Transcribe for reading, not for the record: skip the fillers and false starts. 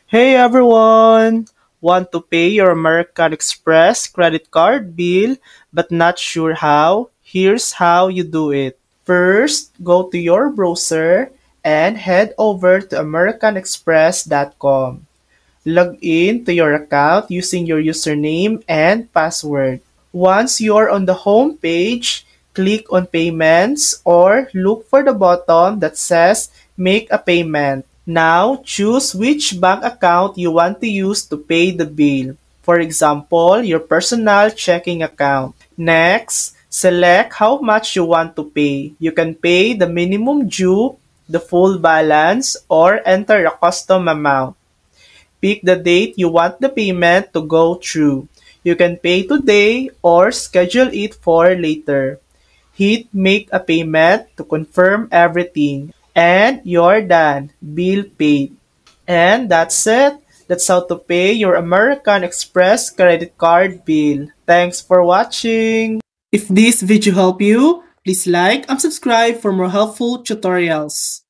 Hey everyone! Want to pay your American Express credit card bill but not sure how? Here's how you do it. First, go to your browser and head over to americanexpress.com. Log in to your account using your username and password. Once you're on the home page, click on Payments or look for the button that says Make a Payment. Now, choose which bank account you want to use to pay the bill. For example, your personal checking account. Next, select how much you want to pay. You can pay the minimum due, the full balance, or enter a custom amount. Pick the date you want the payment to go through. You can pay today or schedule it for later. Hit Make a Payment to confirm everything. And you're done. Bill paid. And that's it. That's how to pay your American Express credit card bill. Thanks for watching. If this video helped you, please like and subscribe for more helpful tutorials.